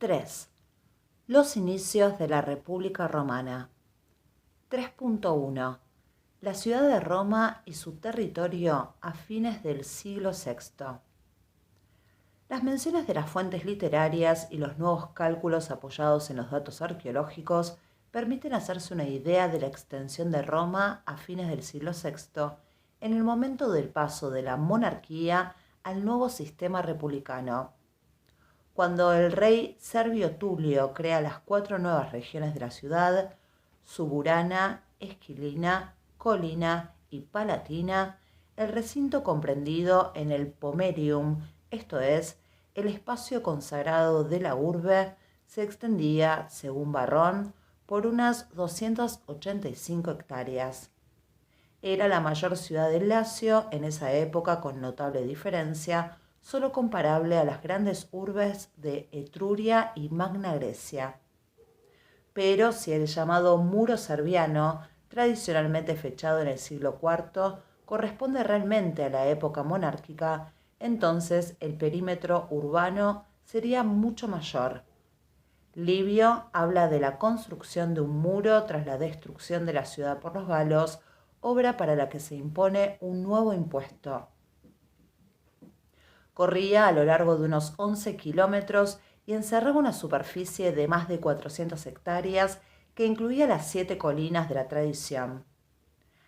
3. Los inicios de la República Romana. 3.1. La ciudad de Roma y su territorio a fines del siglo VI. Las menciones de las fuentes literarias y los nuevos cálculos apoyados en los datos arqueológicos permiten hacerse una idea de la extensión de Roma a fines del siglo VI, en el momento del paso de la monarquía al nuevo sistema republicano. Cuando el rey Servio Tulio crea las 4 nuevas regiones de la ciudad, Suburana, Esquilina, Colina y Palatina, el recinto comprendido en el Pomerium, esto es, el espacio consagrado de la urbe, se extendía, según Varrón, por unas 285 hectáreas. Era la mayor ciudad del Lacio en esa época con notable diferencia, solo comparable a las grandes urbes de Etruria y Magna Grecia. Pero si el llamado muro serviano, tradicionalmente fechado en el siglo IV, corresponde realmente a la época monárquica, entonces el perímetro urbano sería mucho mayor. Livio habla de la construcción de un muro tras la destrucción de la ciudad por los galos, obra para la que se impone un nuevo impuesto. Corría a lo largo de unos 11 kilómetros y encerraba una superficie de más de 400 hectáreas que incluía las 7 colinas de la tradición.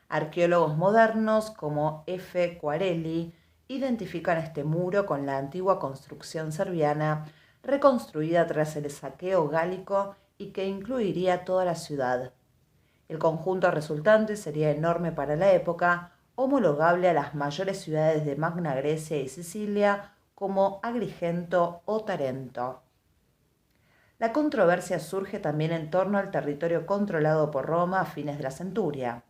Arqueólogos modernos como F. Quarelli identifican este muro con la antigua construcción serviana reconstruida tras el saqueo gálico y que incluiría toda la ciudad. El conjunto resultante sería enorme para la época, homologable a las mayores ciudades de Magna Grecia y Sicilia como Agrigento o Tarento. La controversia surge también en torno al territorio controlado por Roma a fines de la centuria.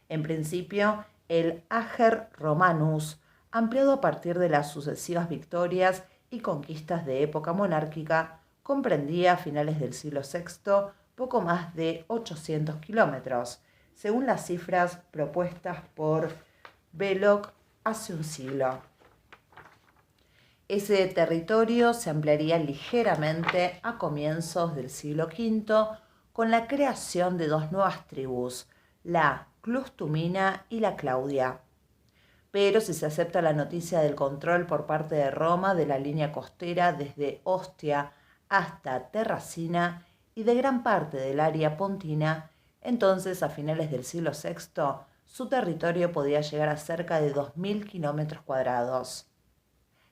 En principio, el Ager Romanus, ampliado a partir de las sucesivas victorias y conquistas de época monárquica, comprendía a finales del siglo VI poco más de 800 kilómetros, según las cifras propuestas por Belloc hace un siglo. Ese territorio se ampliaría ligeramente a comienzos del siglo V con la creación de 2 nuevas tribus, la Clustumina y la Claudia. Pero si se acepta la noticia del control por parte de Roma de la línea costera desde Ostia hasta Terracina y de gran parte del área pontina, entonces a finales del siglo VI su territorio podía llegar a cerca de 2.000 kilómetros cuadrados.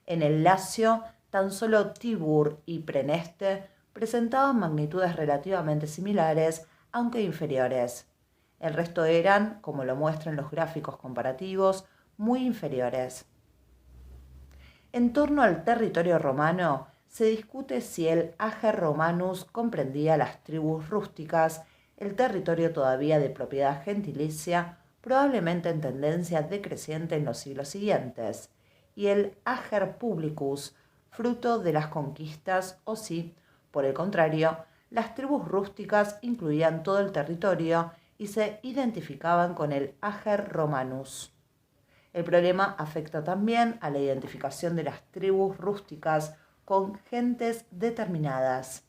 En el Lacio, tan solo Tibur y Preneste presentaban magnitudes relativamente similares, aunque inferiores. El resto eran, como lo muestran los gráficos comparativos, muy inferiores. En torno al territorio romano, se discute si el Ager Romanus comprendía las tribus rústicas, el territorio todavía de propiedad gentilicia, probablemente en tendencia decreciente en los siglos siguientes, y el Ager Publicus, fruto de las conquistas, o si, por el contrario, las tribus rústicas incluían todo el territorio y se identificaban con el Ager Romanus. El problema afecta también a la identificación de las tribus rústicas con gentes determinadas.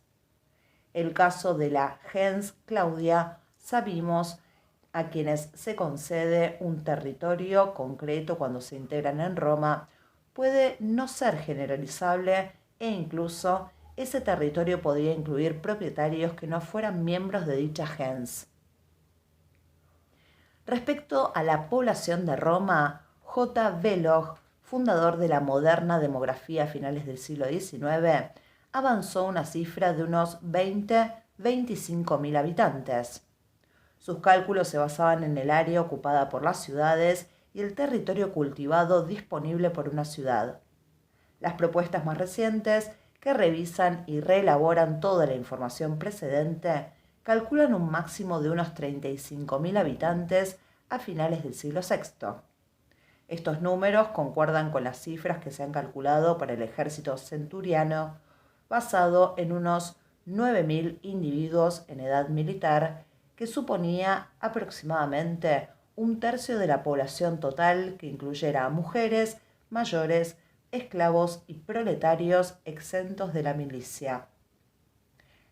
El caso de la gens Claudia, sabimos a quienes se concede un territorio concreto cuando se integran en Roma, puede no ser generalizable e incluso ese territorio podría incluir propietarios que no fueran miembros de dicha gens. Respecto a la población de Roma, J. Belloc, fundador de la moderna demografía a finales del siglo XIX, avanzó una cifra de unos 20-25.000 habitantes. Sus cálculos se basaban en el área ocupada por las ciudades y el territorio cultivado disponible por una ciudad. Las propuestas más recientes, que revisan y reelaboran toda la información precedente, calculan un máximo de unos 35.000 habitantes a finales del siglo VI. Estos números concuerdan con las cifras que se han calculado para el ejército centuriano, basado en unos 9.000 individuos en edad militar, que suponía aproximadamente un tercio de la población total, que incluyera a mujeres, mayores, esclavos y proletarios exentos de la milicia.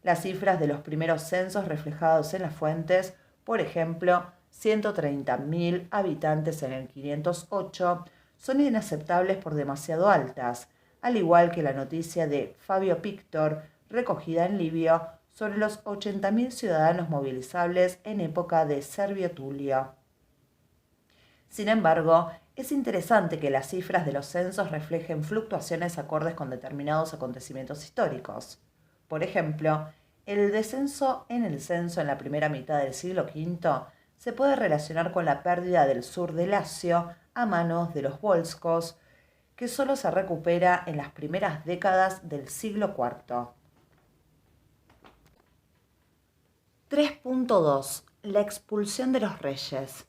Las cifras de los primeros censos reflejados en las fuentes, por ejemplo, 130.000 habitantes en el 508, son inaceptables por demasiado altas, al igual que la noticia de Fabio Pictor, recogida en Livio, sobre los 80.000 ciudadanos movilizables en época de Servio Tulio. Sin embargo, es interesante que las cifras de los censos reflejen fluctuaciones acordes con determinados acontecimientos históricos. Por ejemplo, el descenso en el censo en la primera mitad del siglo V se puede relacionar con la pérdida del sur de Lacio a manos de los volscos, que solo se recupera en las primeras décadas del siglo IV. 3.2. La expulsión de los reyes.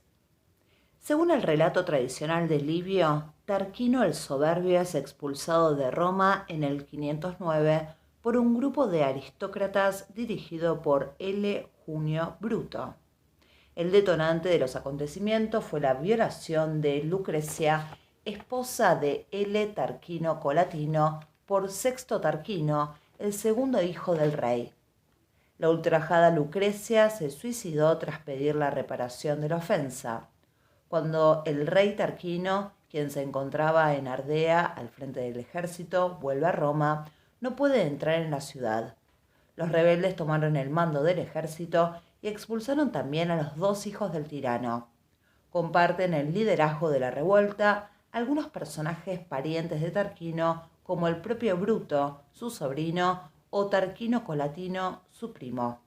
Según el relato tradicional de Livio, Tarquino el Soberbio es expulsado de Roma en el 509 por un grupo de aristócratas dirigido por L. Junio Bruto. El detonante de los acontecimientos fue la violación de Lucrecia, esposa de L. Tarquino Colatino, por Sexto Tarquino, el segundo hijo del rey. La ultrajada Lucrecia se suicidó tras pedir la reparación de la ofensa. Cuando el rey Tarquino, quien se encontraba en Ardea al frente del ejército, vuelve a Roma, no puede entrar en la ciudad. Los rebeldes tomaron el mando del ejército y expulsaron también a los dos hijos del tirano. Comparten el liderazgo de la revuelta algunos personajes parientes de Tarquino, como el propio Bruto, su sobrino, o Tarquino Colatino, su primo.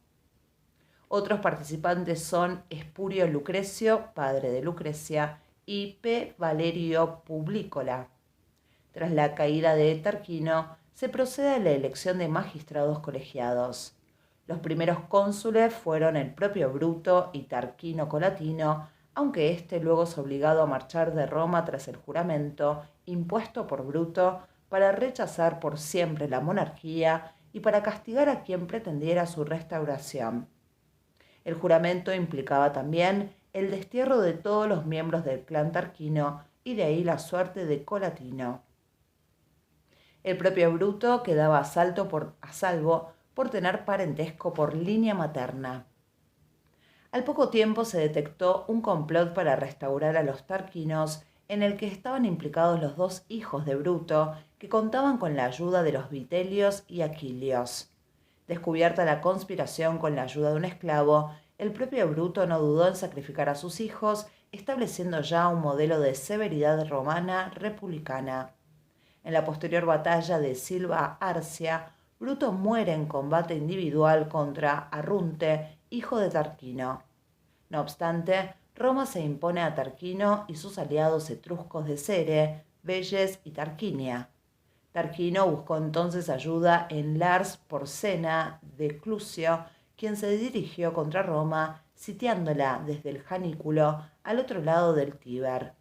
Otros participantes son Espurio Lucrecio, padre de Lucrecia, y P. Valerio Publícola. Tras la caída de Tarquino, se procede a la elección de magistrados colegiados. Los primeros cónsules fueron el propio Bruto y Tarquino Colatino, aunque éste luego es obligado a marchar de Roma tras el juramento impuesto por Bruto para rechazar por siempre la monarquía y para castigar a quien pretendiera su restauración. El juramento implicaba también el destierro de todos los miembros del clan Tarquino y de ahí la suerte de Colatino. El propio Bruto quedaba a salvo por tener parentesco por línea materna. Al poco tiempo se detectó un complot para restaurar a los tarquinos en el que estaban implicados los dos hijos de Bruto, que contaban con la ayuda de los Vitelios y Aquilios. Descubierta la conspiración con la ayuda de un esclavo, el propio Bruto no dudó en sacrificar a sus hijos, estableciendo ya un modelo de severidad romana republicana. En la posterior batalla de Silva Arcia, Bruto muere en combate individual contra Arrunte, hijo de Tarquino. No obstante, Roma se impone a Tarquino y sus aliados etruscos de Cere, Velles y Tarquinia. Tarquino buscó entonces ayuda en Lars Porsena de Clusio, quien se dirigió contra Roma, sitiándola desde el Janículo al otro lado del Tíber.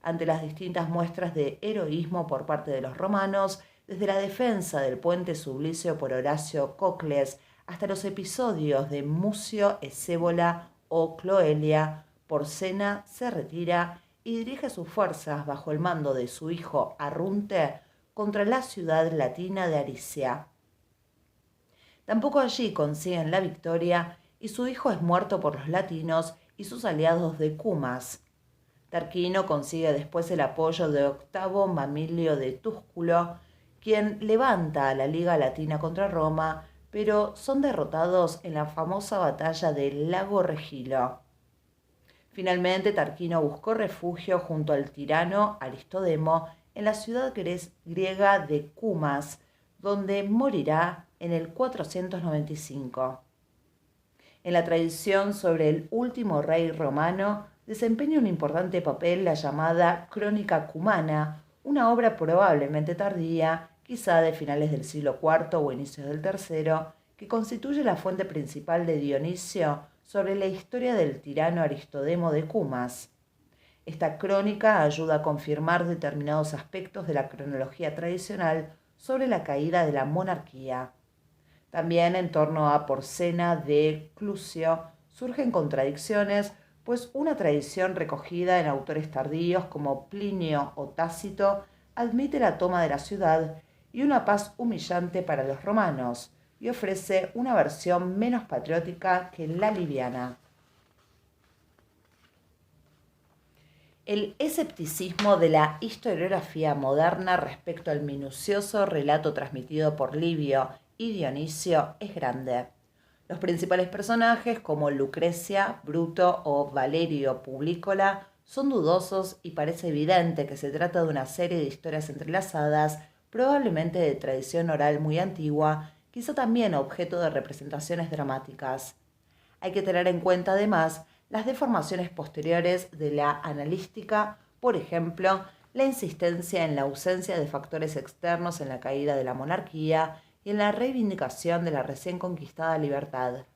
Ante las distintas muestras de heroísmo por parte de los romanos, desde la defensa del puente Sublicio por Horacio Cocles hasta los episodios de Mucio Escévola o Cloelia, Porsena se retira y dirige sus fuerzas bajo el mando de su hijo Arrunte contra la ciudad latina de Aricia. Tampoco allí consiguen la victoria y su hijo es muerto por los latinos y sus aliados de Cumas. Tarquino consigue después el apoyo de Octavo Mamilio de Túsculo, quien levanta a la Liga Latina contra Roma, pero son derrotados en la famosa batalla del Lago Regilo. Finalmente, Tarquino buscó refugio junto al tirano Aristodemo en la ciudad griega de Cumas, donde morirá en el 495. En la tradición sobre el último rey romano, desempeña un importante papel la llamada Crónica Cumana, una obra probablemente tardía, quizá de finales del siglo IV o inicios del III, que constituye la fuente principal de Dionisio sobre la historia del tirano Aristodemo de Cumas. Esta crónica ayuda a confirmar determinados aspectos de la cronología tradicional sobre la caída de la monarquía. También en torno a Porsena de Clusio surgen contradicciones, pues una tradición recogida en autores tardíos como Plinio o Tácito admite la toma de la ciudad y una paz humillante para los romanos, y ofrece una versión menos patriótica que la liviana. El escepticismo de la historiografía moderna respecto al minucioso relato transmitido por Livio y Dionisio es grande. Los principales personajes, como Lucrecia, Bruto o Valerio Publícola, son dudosos y parece evidente que se trata de una serie de historias entrelazadas, probablemente de tradición oral muy antigua, quizá también objeto de representaciones dramáticas. Hay que tener en cuenta además las deformaciones posteriores de la analística, por ejemplo, la insistencia en la ausencia de factores externos en la caída de la monarquía y en la reivindicación de la recién conquistada libertad.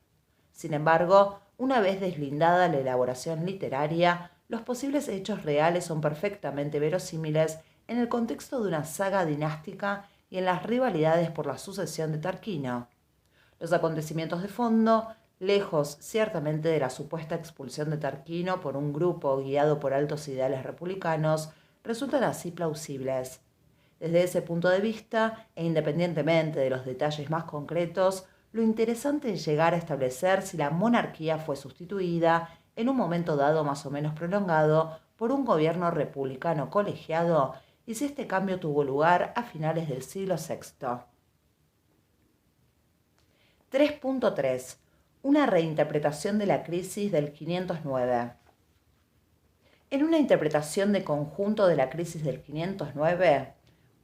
Sin embargo, una vez deslindada la elaboración literaria, los posibles hechos reales son perfectamente verosímiles en el contexto de una saga dinástica y en las rivalidades por la sucesión de Tarquino. Los acontecimientos de fondo, lejos ciertamente de la supuesta expulsión de Tarquino por un grupo guiado por altos ideales republicanos, resultan así plausibles. Desde ese punto de vista, e independientemente de los detalles más concretos, lo interesante es llegar a establecer si la monarquía fue sustituida, en un momento dado más o menos prolongado, por un gobierno republicano colegiado y si este cambio tuvo lugar a finales del siglo VI. 3.3. Una reinterpretación de la crisis del 509. En una interpretación de conjunto de la crisis del 509,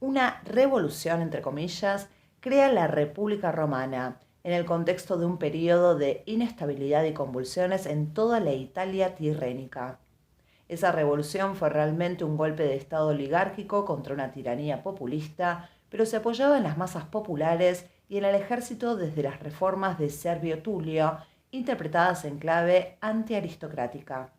una revolución, entre comillas, crea la República Romana, en el contexto de un periodo de inestabilidad y convulsiones en toda la Italia tirrénica. Esa revolución fue realmente un golpe de Estado oligárquico contra una tiranía populista, pero se apoyaba en las masas populares y en el ejército desde las reformas de Servio Tulio, interpretadas en clave antiaristocrática.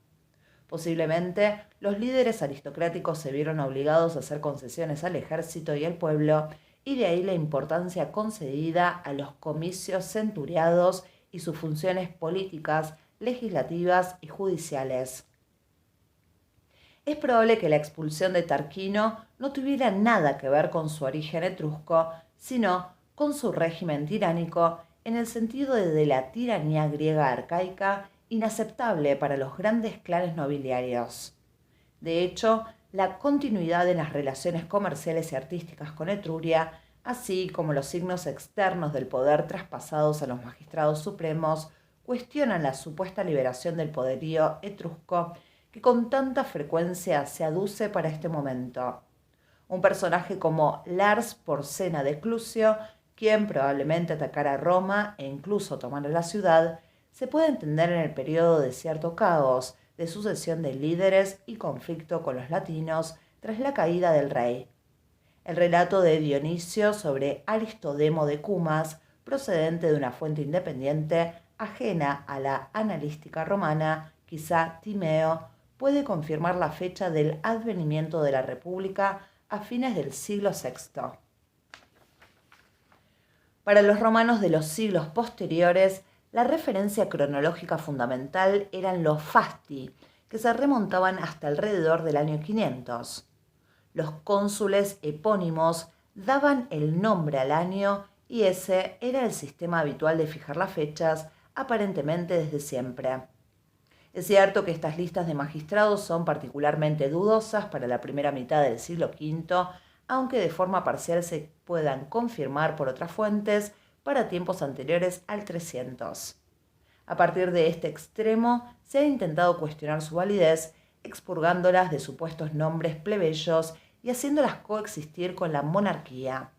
Posiblemente, los líderes aristocráticos se vieron obligados a hacer concesiones al ejército y al pueblo, y de ahí la importancia concedida a los comicios centuriados y sus funciones políticas, legislativas y judiciales. Es probable que la expulsión de Tarquino no tuviera nada que ver con su origen etrusco, sino con su régimen tiránico en el sentido de la tiranía griega arcaica inaceptable para los grandes clanes nobiliarios. De hecho, la continuidad en las relaciones comerciales y artísticas con Etruria, así como los signos externos del poder traspasados a los magistrados supremos, cuestionan la supuesta liberación del poderío etrusco que con tanta frecuencia se aduce para este momento. Un personaje como Lars Porsena de Clusio, quien probablemente atacara Roma e incluso tomara la ciudad, se puede entender en el periodo de cierto caos, de sucesión de líderes y conflicto con los latinos tras la caída del rey. El relato de Dionisio sobre Aristodemo de Cumas, procedente de una fuente independiente ajena a la analística romana, quizá Timeo, puede confirmar la fecha del advenimiento de la República a fines del siglo VI. Para los romanos de los siglos posteriores, la referencia cronológica fundamental eran los fasti, que se remontaban hasta alrededor del año 500. Los cónsules epónimos daban el nombre al año y ese era el sistema habitual de fijar las fechas, aparentemente desde siempre. Es cierto que estas listas de magistrados son particularmente dudosas para la primera mitad del siglo V, aunque de forma parcial se puedan confirmar por otras fuentes para tiempos anteriores al 300. A partir de este extremo, se ha intentado cuestionar su validez, expurgándolas de supuestos nombres plebeyos y haciéndolas coexistir con la monarquía.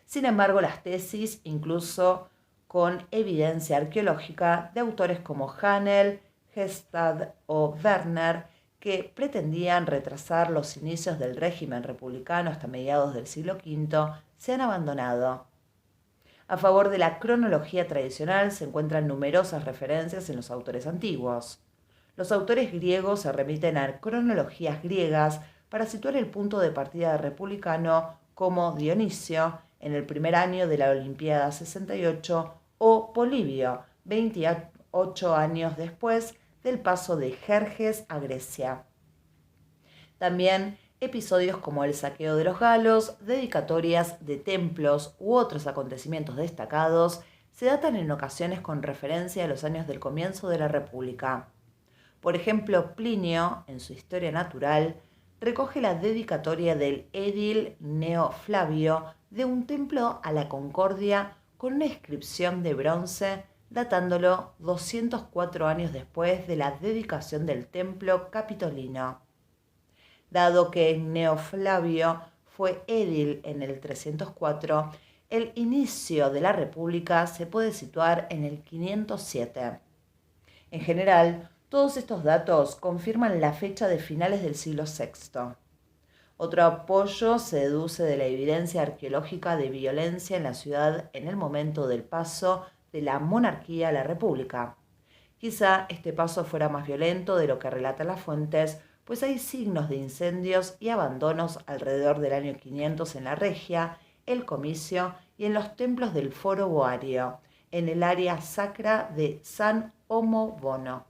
Sin embargo, las tesis, incluso con evidencia arqueológica de autores como Hanel, Hestad o Werner, que pretendían retrasar los inicios del régimen republicano hasta mediados del siglo V, se han abandonado. A favor de la cronología tradicional se encuentran numerosas referencias en los autores antiguos. Los autores griegos se remiten a cronologías griegas para situar el punto de partida republicano, como Dionisio en el primer año de la Olimpiada 68 o Polibio 28 años después del paso de Jerjes a Grecia. También Episodios como el saqueo de los galos, dedicatorias de templos u otros acontecimientos destacados se datan en ocasiones con referencia a los años del comienzo de la República. Por ejemplo, Plinio, en su Historia Natural, recoge la dedicatoria del édil Gneo Flavio de un templo a la Concordia con una inscripción de bronce datándolo 204 años después de la dedicación del templo capitolino. Dado que Gneo Flavio fue édil en el 304, el inicio de la República se puede situar en el 507. En general, todos estos datos confirman la fecha de finales del siglo VI. Otro apoyo se deduce de la evidencia arqueológica de violencia en la ciudad en el momento del paso de la monarquía a la república. Quizá este paso fuera más violento de lo que relatan las fuentes, pues hay signos de incendios y abandonos alrededor del año 500 en la Regia, el Comicio y en los templos del Foro Boario, en el área sacra de San Homo Bono.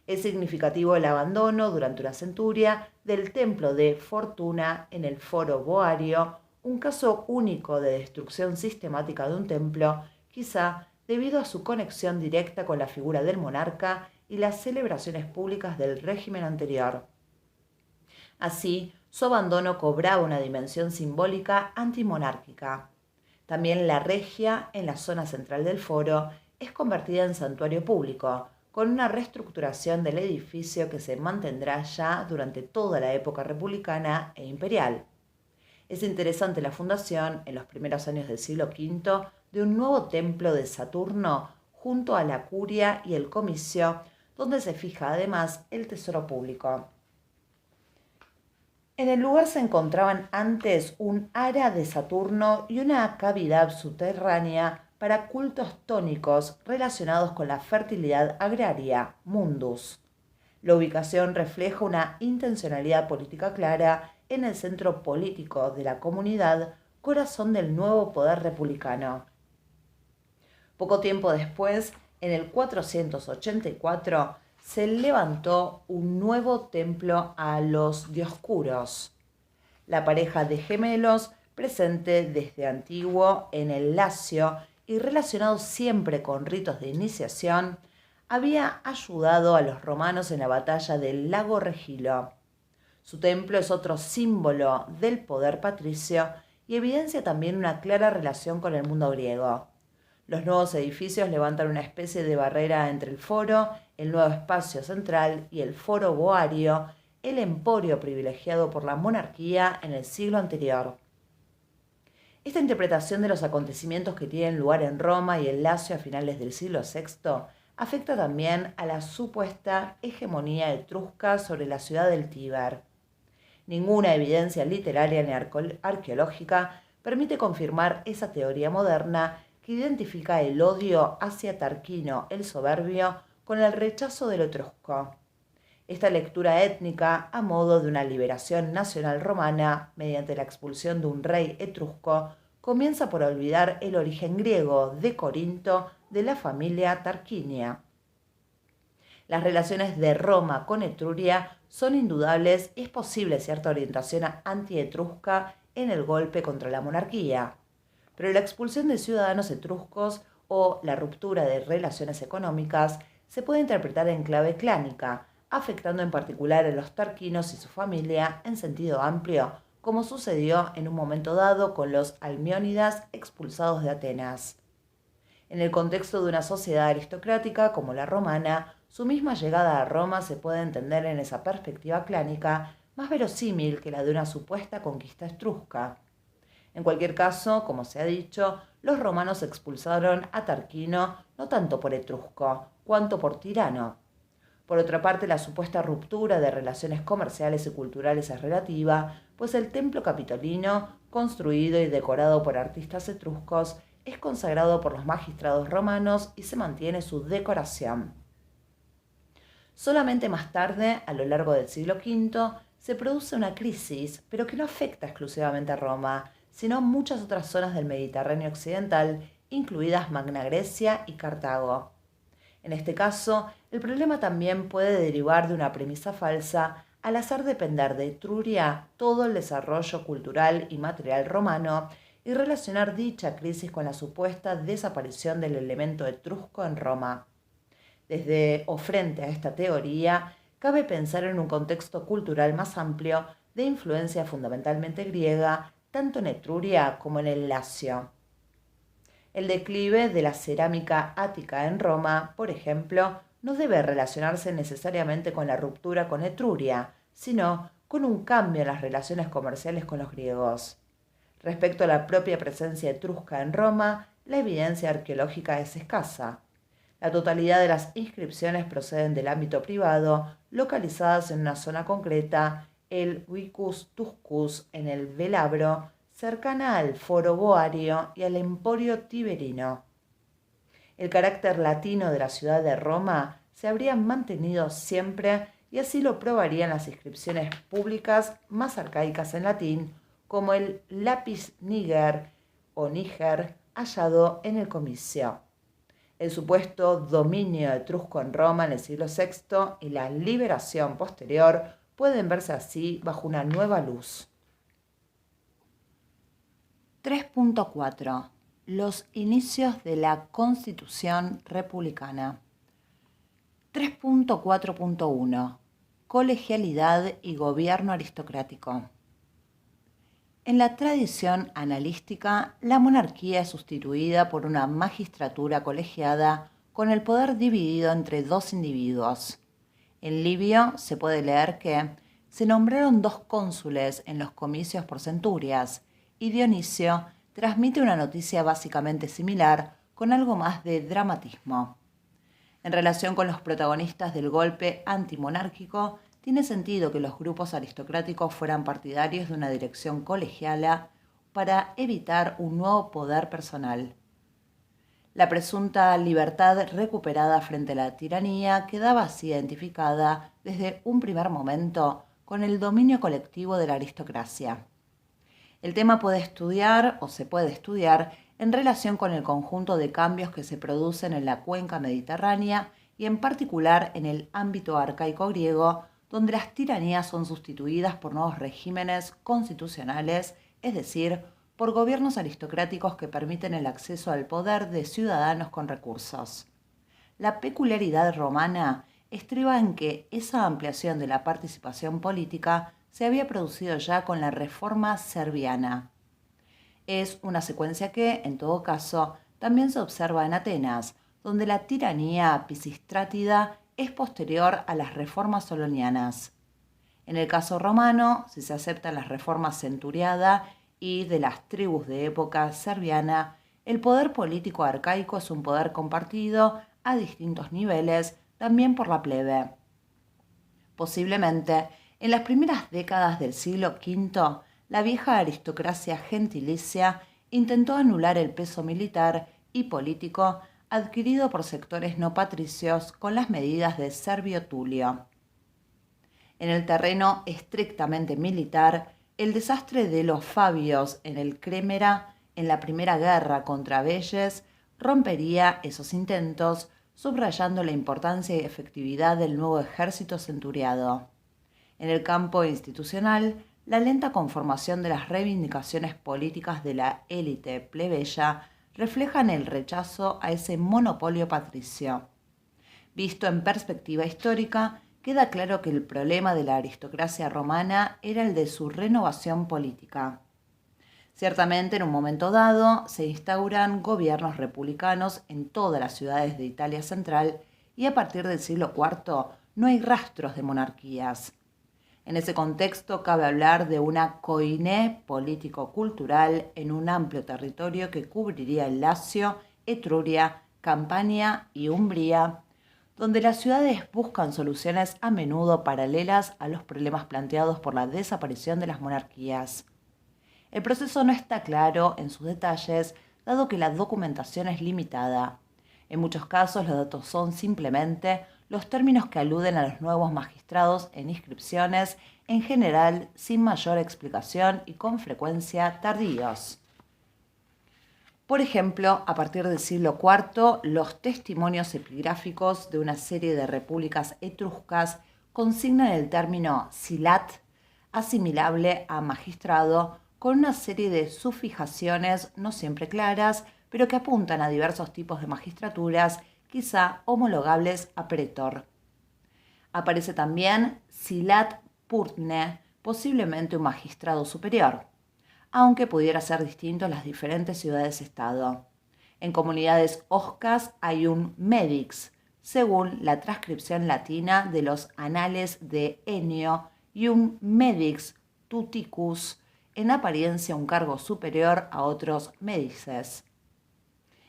Es significativo el abandono durante una centuria del templo de Fortuna en el Foro Boario, un caso único de destrucción sistemática de un templo, quizá debido a su conexión directa con la figura del monarca y las celebraciones públicas del régimen anterior. Así, su abandono cobraba una dimensión simbólica antimonárquica. También la Regia, en la zona central del foro, es convertida en santuario público, con una reestructuración del edificio que se mantendrá ya durante toda la época republicana e imperial. Es interesante la fundación, en los primeros años del siglo V, de un nuevo templo de Saturno junto a la curia y el comicio, donde se fija además el tesoro público. En el lugar se encontraban antes un ara de Saturno y una cavidad subterránea para cultos tónicos relacionados con la fertilidad agraria, mundus. La ubicación refleja una intencionalidad política clara en el centro político de la comunidad, corazón del nuevo poder republicano. Poco tiempo después, en el 484, se levantó un nuevo templo a los Dioscuros, la pareja de gemelos presente desde antiguo en el Lacio y relacionado siempre con ritos de iniciación, había ayudado a los romanos en la batalla del lago Regilo. Su templo es otro símbolo del poder patricio y evidencia también una clara relación con el mundo griego. Los nuevos edificios levantan una especie de barrera entre el foro, el nuevo espacio central y el foro boario, el emporio privilegiado por la monarquía en el siglo anterior. Esta interpretación de los acontecimientos que tienen lugar en Roma y el Lacio a finales del siglo VI afecta también a la supuesta hegemonía etrusca sobre la ciudad del Tíber. Ninguna evidencia literaria ni arqueológica permite confirmar esa teoría moderna que identifica el odio hacia Tarquino el Soberbio con el rechazo de lo etrusco. Esta lectura étnica, a modo de una liberación nacional romana mediante la expulsión de un rey etrusco, comienza por olvidar el origen griego de Corinto de la familia Tarquinia. Las relaciones de Roma con Etruria son indudables y es posible cierta orientación antietrusca en el golpe contra la monarquía. Pero la expulsión de ciudadanos etruscos o la ruptura de relaciones económicas se puede interpretar en clave clánica, afectando en particular a los tarquinos y su familia en sentido amplio, como sucedió en un momento dado con los almiónidas expulsados de Atenas. En el contexto de una sociedad aristocrática como la romana, su misma llegada a Roma se puede entender en esa perspectiva clánica más verosímil que la de una supuesta conquista etrusca. En cualquier caso, como se ha dicho, los romanos expulsaron a Tarquino no tanto por etrusco, cuanto por tirano. Por otra parte, la supuesta ruptura de relaciones comerciales y culturales es relativa, pues el templo capitolino, construido y decorado por artistas etruscos, es consagrado por los magistrados romanos y se mantiene su decoración. Solamente más tarde, a lo largo del siglo V, se produce una crisis, pero que no afecta exclusivamente a Roma, sino a muchas otras zonas del Mediterráneo occidental, incluidas Magna Grecia y Cartago. En este caso, el problema también puede derivar de una premisa falsa al hacer depender de Etruria todo el desarrollo cultural y material romano y relacionar dicha crisis con la supuesta desaparición del elemento etrusco en Roma. Desde o frente a esta teoría, cabe pensar en un contexto cultural más amplio de influencia fundamentalmente griega, tanto en Etruria como en el Lacio. El declive de la cerámica ática en Roma, por ejemplo, no debe relacionarse necesariamente con la ruptura con Etruria, sino con un cambio en las relaciones comerciales con los griegos. Respecto a la propia presencia etrusca en Roma, la evidencia arqueológica es escasa. La totalidad de las inscripciones proceden del ámbito privado, localizadas en una zona concreta, el Vicus Tuscus en el Velabro, cercana al Foro Boario y al Emporio Tiberino. El carácter latino de la ciudad de Roma se habría mantenido siempre y así lo probarían las inscripciones públicas más arcaicas en latín, como el lápiz niger o níger hallado en el Comicio. El supuesto dominio etrusco en Roma en el siglo VI y la liberación posterior pueden verse así bajo una nueva luz. 3.4. Los inicios de la Constitución republicana. 3.4.1. Colegialidad y gobierno aristocrático. En la tradición analística, la monarquía es sustituida por una magistratura colegiada con el poder dividido entre dos individuos. En Livio se puede leer que se nombraron 2 cónsules en los comicios por centurias, y Dionisio transmite una noticia básicamente similar con algo más de dramatismo. En relación con los protagonistas del golpe antimonárquico, tiene sentido que los grupos aristocráticos fueran partidarios de una dirección colegiala para evitar un nuevo poder personal. La presunta libertad recuperada frente a la tiranía quedaba así identificada desde un primer momento con el dominio colectivo de la aristocracia. El tema se puede estudiar en relación con el conjunto de cambios que se producen en la cuenca mediterránea y en particular en el ámbito arcaico griego, donde las tiranías son sustituidas por nuevos regímenes constitucionales, es decir, por gobiernos aristocráticos que permiten el acceso al poder de ciudadanos con recursos. La peculiaridad romana estriba en que esa ampliación de la participación política se había producido ya con la Reforma Serviana. Es una secuencia que, en todo caso, también se observa en Atenas, donde la tiranía pisistrátida es posterior a las reformas solonianas. En el caso romano, si se aceptan las reformas centuriada y de las tribus de época serviana, el poder político arcaico es un poder compartido a distintos niveles, también por la plebe. Posiblemente, en las primeras décadas del siglo V, la vieja aristocracia gentilicia intentó anular el peso militar y político adquirido por sectores no patricios con las medidas de Servio Tulio. En el terreno estrictamente militar, el desastre de los Fabios en el Crémera en la primera guerra contra Velles rompería esos intentos, subrayando la importancia y efectividad del nuevo ejército centuriado. En el campo institucional, la lenta conformación de las reivindicaciones políticas de la élite plebeya reflejan el rechazo a ese monopolio patricio. Visto en perspectiva histórica, queda claro que el problema de la aristocracia romana era el de su renovación política. Ciertamente, en un momento dado, se instauran gobiernos republicanos en todas las ciudades de Italia central y a partir del siglo IV no hay rastros de monarquías. En ese contexto cabe hablar de una koiné político-cultural en un amplio territorio que cubriría el Lacio, Etruria, Campania y Umbría, donde las ciudades buscan soluciones a menudo paralelas a los problemas planteados por la desaparición de las monarquías. El proceso no está claro en sus detalles, dado que la documentación es limitada. En muchos casos los datos son simplemente los términos que aluden a los nuevos magistrados en inscripciones, en general sin mayor explicación y con frecuencia tardíos. Por ejemplo, a partir del siglo IV, los testimonios epigráficos de una serie de repúblicas etruscas consignan el término silat, asimilable a magistrado, con una serie de sufijaciones no siempre claras, pero que apuntan a diversos tipos de magistraturas, quizá homologables a pretor. Aparece también silat purne, posiblemente un magistrado superior, aunque pudiera ser distinto en las diferentes ciudades-estado. En comunidades oscas hay un medix, según la transcripción latina de los Anales de Ennio, y un medix tuticus, en apariencia un cargo superior a otros médices.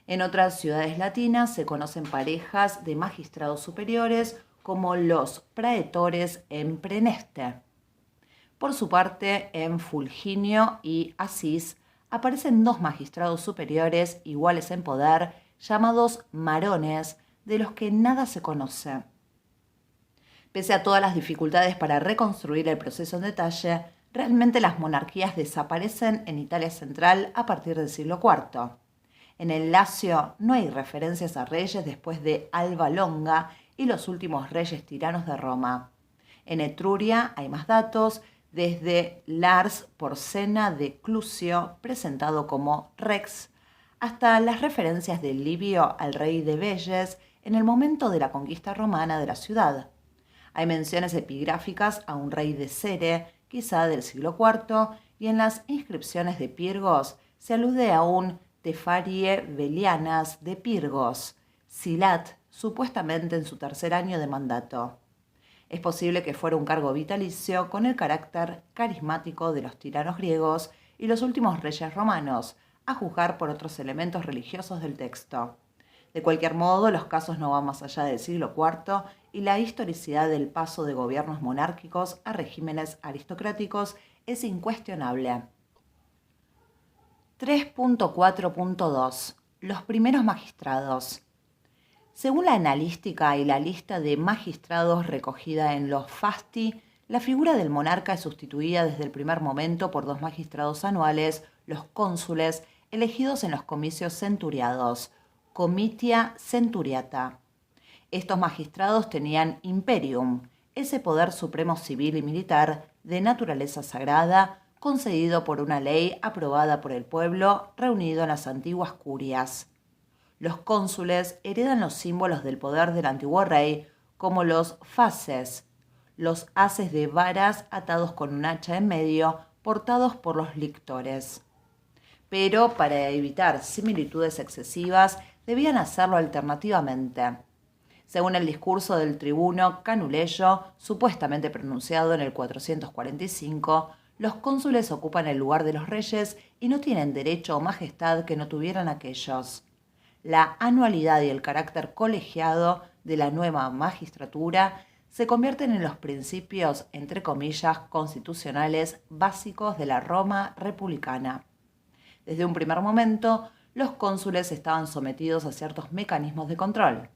En otras ciudades latinas se conocen parejas de magistrados superiores como los praetores en Preneste. Por su parte, en Fulginio y Asís aparecen dos magistrados superiores iguales en poder, llamados marones, de los que nada se conoce. Pese a todas las dificultades para reconstruir el proceso en detalle, realmente las monarquías desaparecen en Italia central a partir del siglo IV. En el Lacio no hay referencias a reyes después de Alba Longa y los últimos reyes tiranos de Roma. En Etruria hay más datos, desde Lars Porsena de Clusio, presentado como Rex, hasta las referencias de Livio al rey de Velles en el momento de la conquista romana de la ciudad. Hay menciones epigráficas a un rey de Cere, quizá del siglo IV, y en las inscripciones de Pirgos se alude a un Tefarie Velianas de Pirgos, Silat, supuestamente en su tercer año de mandato. Es posible que fuera un cargo vitalicio con el carácter carismático de los tiranos griegos y los últimos reyes romanos, a juzgar por otros elementos religiosos del texto. De cualquier modo, los casos no van más allá del siglo IV y la historicidad del paso de gobiernos monárquicos a regímenes aristocráticos es incuestionable. 3.4.2. Los primeros magistrados. Según la analística y la lista de magistrados recogida en los Fasti, la figura del monarca es sustituida desde el primer momento por dos magistrados anuales, los cónsules, elegidos en los comicios centuriados, comitia centuriata. Estos magistrados tenían imperium, ese poder supremo civil y militar de naturaleza sagrada, concedido por una ley aprobada por el pueblo reunido en las antiguas curias. Los cónsules heredan los símbolos del poder del antiguo rey, como los faces, los haces de varas atados con un hacha en medio, portados por los lictores. Pero para evitar similitudes excesivas, debían hacerlo alternativamente. Según el discurso del tribuno Canuleyo, supuestamente pronunciado en el 445, los cónsules ocupan el lugar de los reyes y no tienen derecho o majestad que no tuvieran aquellos. La anualidad y el carácter colegiado de la nueva magistratura se convierten en los principios, entre comillas, constitucionales básicos de la Roma republicana. Desde un primer momento, los cónsules estaban sometidos a ciertos mecanismos de control.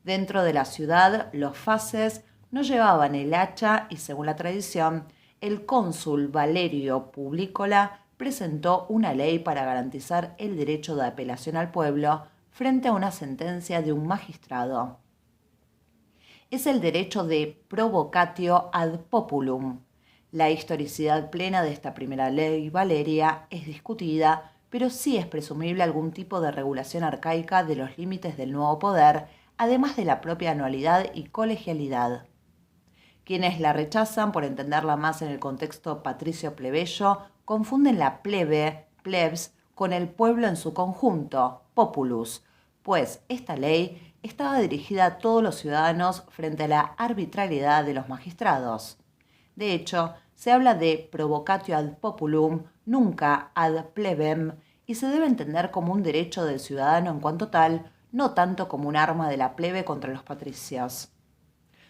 Dentro de la ciudad, los faces no llevaban el hacha y, según la tradición, el cónsul Valerio Publicola presentó una ley para garantizar el derecho de apelación al pueblo frente a una sentencia de un magistrado. Es el derecho de provocatio ad populum. La historicidad plena de esta primera ley Valeria es discutida, pero sí es presumible algún tipo de regulación arcaica de los límites del nuevo poder, además de la propia anualidad y colegialidad. Quienes la rechazan por entenderla más en el contexto patricio-plebeyo confunden la plebe, plebs, con el pueblo en su conjunto, populus, pues esta ley estaba dirigida a todos los ciudadanos frente a la arbitrariedad de los magistrados. De hecho, se habla de provocatio ad populum, nunca ad plebem, y se debe entender como un derecho del ciudadano en cuanto tal, no tanto como un arma de la plebe contra los patricios.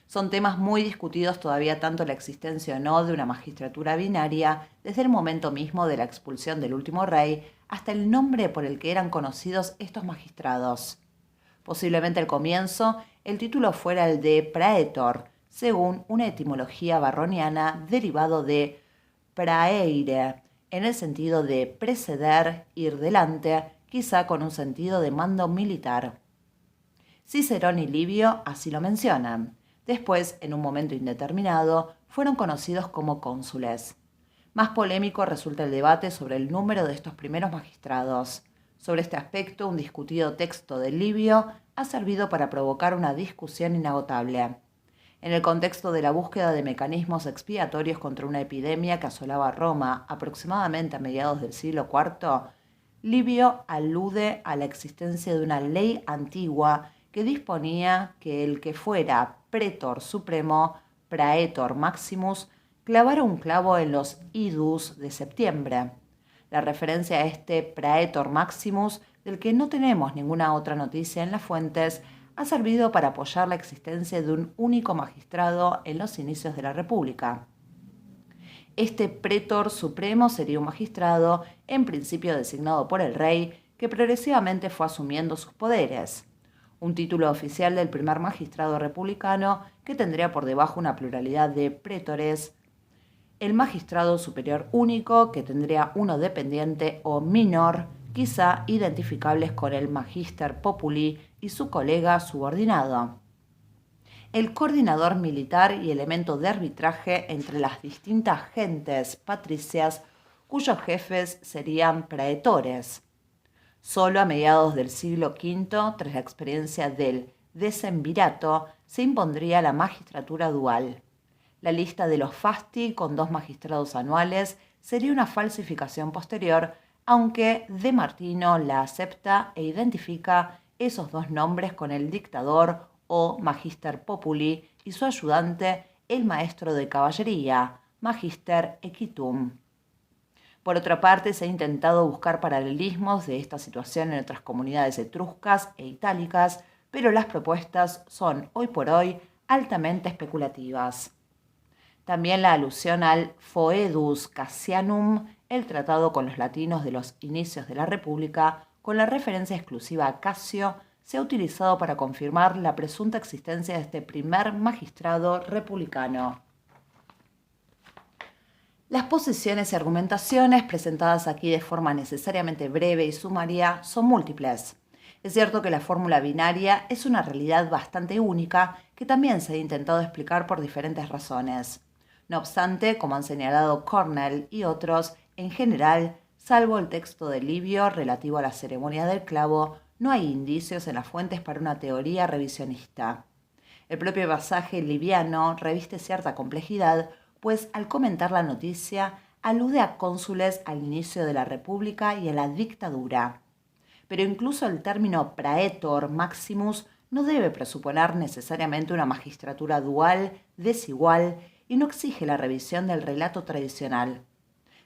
Son temas muy discutidos todavía tanto la existencia o no de una magistratura binaria, desde el momento mismo de la expulsión del último rey hasta el nombre por el que eran conocidos estos magistrados. Posiblemente al comienzo el título fuera el de praetor, según una etimología barroniana derivado de praeire, en el sentido de preceder, ir delante, quizá con un sentido de mando militar. Cicerón y Livio así lo mencionan. Después, en un momento indeterminado, fueron conocidos como cónsules. Más polémico resulta el debate sobre el número de estos primeros magistrados. Sobre este aspecto, un discutido texto de Livio ha servido para provocar una discusión inagotable. En el contexto de la búsqueda de mecanismos expiatorios contra una epidemia que asolaba Roma aproximadamente a mediados del siglo IV, Livio alude a la existencia de una ley antigua que disponía que el que fuera pretor supremo, praetor maximus, clavara un clavo en los idus de septiembre. La referencia a este praetor maximus, del que no tenemos ninguna otra noticia en las fuentes, ha servido para apoyar la existencia de un único magistrado en los inicios de la República. Este pretor supremo sería un magistrado, en principio designado por el rey, que progresivamente fue asumiendo sus poderes. Un título oficial del primer magistrado republicano que tendría por debajo una pluralidad de pretores. El magistrado superior único, que tendría uno dependiente o minor, quizá identificables con el magister populi y su colega subordinado. El coordinador militar y elemento de arbitraje entre las distintas gentes patricias, cuyos jefes serían praetores. Solo a mediados del siglo V, tras la experiencia del decemvirato, se impondría la magistratura dual. La lista de los fasti, con 2 magistrados anuales, sería una falsificación posterior, aunque De Martino la acepta e identifica esos 2 nombres con el dictador o magister populi y su ayudante, el maestro de caballería, magister equitum. Por otra parte, se ha intentado buscar paralelismos de esta situación en otras comunidades etruscas e itálicas, pero las propuestas son, hoy por hoy, altamente especulativas. También la alusión al Foedus Cassianum, el tratado con los latinos de los inicios de la República, con la referencia exclusiva a Casio, se ha utilizado para confirmar la presunta existencia de este primer magistrado republicano. Las posiciones y argumentaciones presentadas aquí de forma necesariamente breve y sumaria son múltiples. Es cierto que la fórmula binaria es una realidad bastante única que también se ha intentado explicar por diferentes razones. No obstante, como han señalado Cornell y otros, en general, salvo el texto de Livio relativo a la ceremonia del clavo, no hay indicios en las fuentes para una teoría revisionista. El propio pasaje liviano reviste cierta complejidad, pues al comentar la noticia alude a cónsules al inicio de la República y a la dictadura. Pero incluso el término praetor maximus no debe presuponer necesariamente una magistratura dual, desigual, y no exige la revisión del relato tradicional.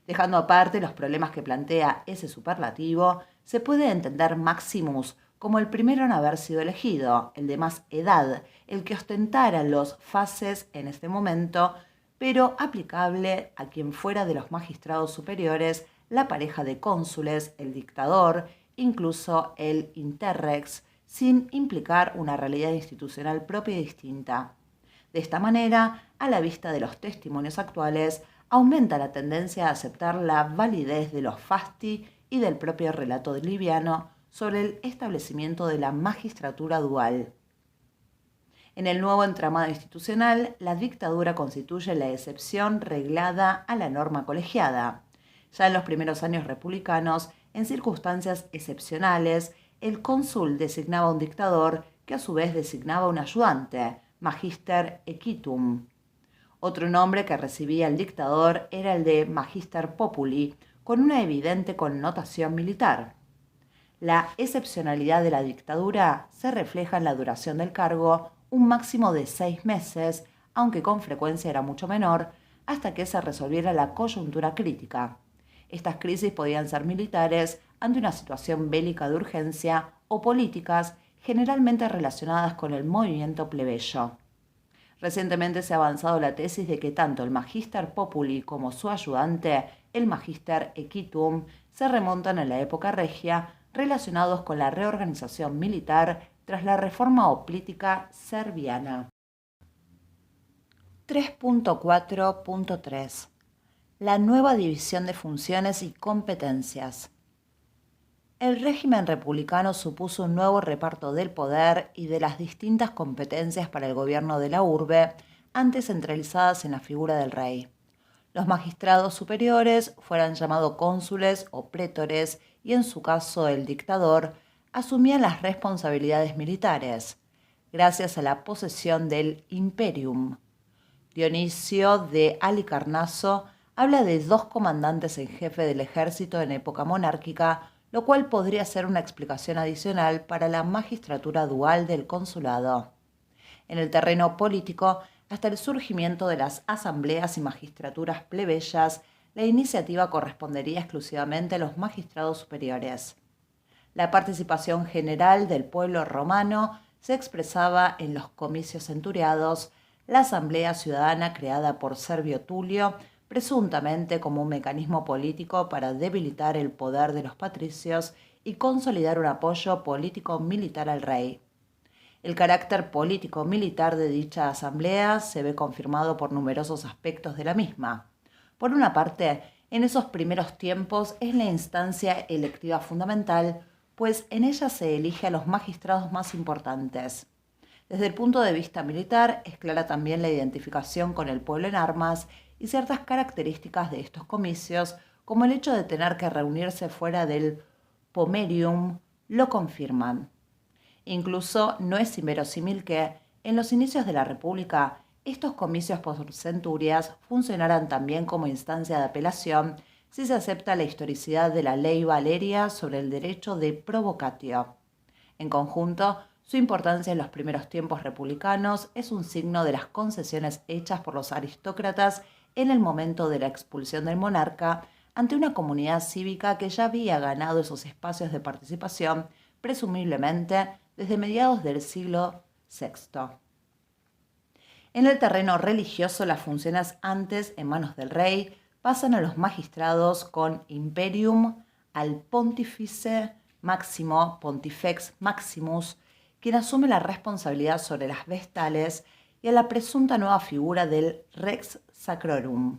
Dejando aparte los problemas que plantea ese superlativo, se puede entender maximus como el primero en haber sido elegido, el de más edad, el que ostentara los faces en este momento, pero aplicable a quien fuera de los magistrados superiores, la pareja de cónsules, el dictador, incluso el interrex, sin implicar una realidad institucional propia y distinta. De esta manera, a la vista de los testimonios actuales, aumenta la tendencia a aceptar la validez de los fasti y del propio relato de Liviano sobre el establecimiento de la magistratura dual. En el nuevo entramado institucional, la dictadura constituye la excepción reglada a la norma colegiada. Ya en los primeros años republicanos, en circunstancias excepcionales, el cónsul designaba un dictador que a su vez designaba un ayudante, magister equitum. Otro nombre que recibía el dictador era el de magister populi, con una evidente connotación militar. La excepcionalidad de la dictadura se refleja en la duración del cargo, un máximo de 6 meses, aunque con frecuencia era mucho menor, hasta que se resolviera la coyuntura crítica. Estas crisis podían ser militares ante una situación bélica de urgencia o políticas generalmente relacionadas con el movimiento plebeyo. Recientemente se ha avanzado la tesis de que tanto el magister populi como su ayudante, el magister equitum, se remontan a la época regia, relacionados con la reorganización militar tras la reforma hoplítica serviana. 3.4.3 La nueva división de funciones y competencias. el régimen republicano supuso un nuevo reparto del poder y de las distintas competencias para el gobierno de la urbe, antes centralizadas en la figura del rey. Los magistrados superiores fueran llamados cónsules o prétores y, en su caso, el dictador, asumían las responsabilidades militares, gracias a la posesión del imperium. Dionisio de Halicarnaso habla de 2 comandantes en jefe del ejército en época monárquica, lo cual podría ser una explicación adicional para la magistratura dual del consulado. En el terreno político, hasta el surgimiento de las asambleas y magistraturas plebeyas, la iniciativa correspondería exclusivamente a los magistrados superiores. La participación general del pueblo romano se expresaba en los comicios centuriados, la asamblea ciudadana creada por Servio Tulio, presuntamente como un mecanismo político para debilitar el poder de los patricios y consolidar un apoyo político-militar al rey. El carácter político-militar de dicha asamblea se ve confirmado por numerosos aspectos de la misma. Por una parte, en esos primeros tiempos es la instancia electiva fundamental, pues en ella se elige a los magistrados más importantes. Desde el punto de vista militar, es clara también la identificación con el pueblo en armas y ciertas características de estos comicios, como el hecho de tener que reunirse fuera del pomerium, lo confirman. Incluso no es inverosímil que, en los inicios de la República, estos comicios por centurias funcionaran también como instancia de apelación si se acepta la historicidad de la ley Valeria sobre el derecho de provocatio. En conjunto, su importancia en los primeros tiempos republicanos es un signo de las concesiones hechas por los aristócratas en el momento de la expulsión del monarca ante una comunidad cívica que ya había ganado esos espacios de participación, presumiblemente desde mediados del siglo VI. En el terreno religioso, las funciones antes en manos del rey pasan a los magistrados con imperium al pontífice máximo, pontifex maximus, quien asume la responsabilidad sobre las vestales, y a la presunta nueva figura del rex sacrorum.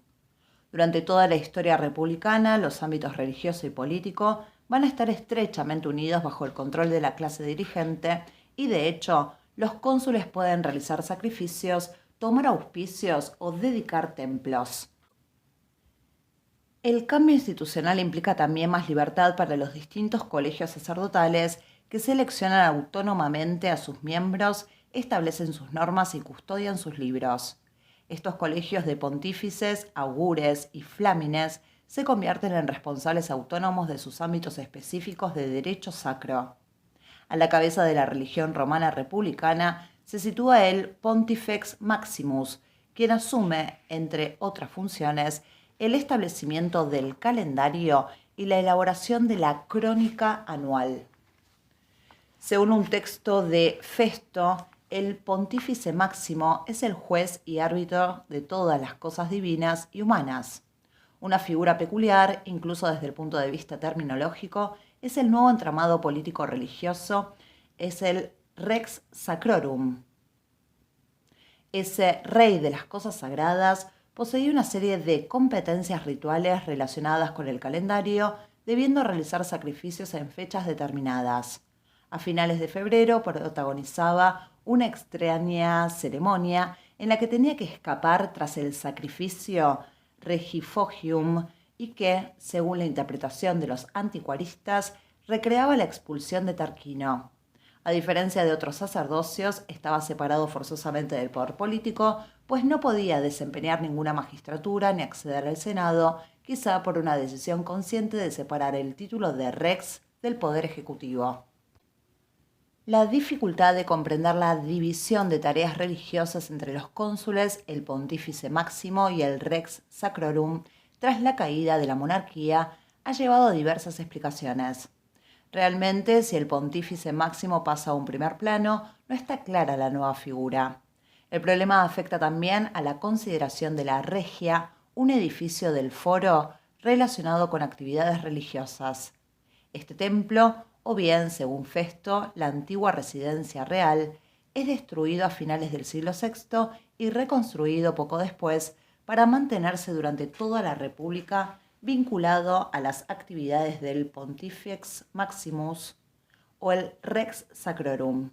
Durante toda la historia republicana, los ámbitos religioso y político van a estar estrechamente unidos bajo el control de la clase dirigente y, de hecho, los cónsules pueden realizar sacrificios, tomar auspicios o dedicar templos. El cambio institucional implica también más libertad para los distintos colegios sacerdotales que seleccionan autónomamente a sus miembros, establecen sus normas y custodian sus libros. Estos colegios de pontífices, augures y flámines se convierten en responsables autónomos de sus ámbitos específicos de derecho sacro. A la cabeza de la religión romana republicana se sitúa el Pontifex Maximus, quien asume, entre otras funciones, el establecimiento del calendario y la elaboración de la crónica anual. Según un texto de Festo, el Pontífice Máximo es el juez y árbitro de todas las cosas divinas y humanas. Una figura peculiar, incluso desde el punto de vista terminológico, es el nuevo entramado político-religioso, es el Rex Sacrorum. Ese rey de las cosas sagradas poseía una serie de competencias rituales relacionadas con el calendario, debiendo realizar sacrificios en fechas determinadas. A finales de febrero protagonizaba una extraña ceremonia en la que tenía que escapar tras el sacrificio regifogium y que, según la interpretación de los anticuaristas, recreaba la expulsión de Tarquino. A diferencia de otros sacerdocios, estaba separado forzosamente del poder político, pues no podía desempeñar ninguna magistratura ni acceder al Senado, quizá por una decisión consciente de separar el título de rex del poder ejecutivo. La dificultad de comprender la división de tareas religiosas entre los cónsules, el pontífice máximo y el rex sacrorum tras la caída de la monarquía ha llevado a diversas explicaciones. Realmente, si el pontífice máximo pasa a un primer plano, no está clara la nueva figura. El problema afecta también a la consideración de la regia, un edificio del foro relacionado con actividades religiosas. Este templo, o bien, según Festo, la antigua residencia real, es destruido a finales del siglo VI y reconstruido poco después para mantenerse durante toda la República vinculado a las actividades del Pontifex Maximus o el Rex Sacrorum.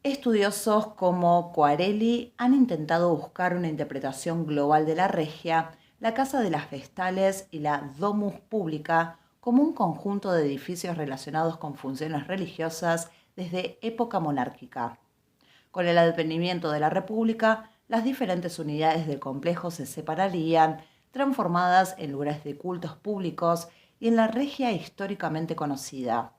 Estudiosos como Coarelli han intentado buscar una interpretación global de la regia, la Casa de las Vestales y la Domus Publica como un conjunto de edificios relacionados con funciones religiosas desde época monárquica. Con el advenimiento de la República, las diferentes unidades del complejo se separarían, transformadas en lugares de cultos públicos y en la regia históricamente conocida.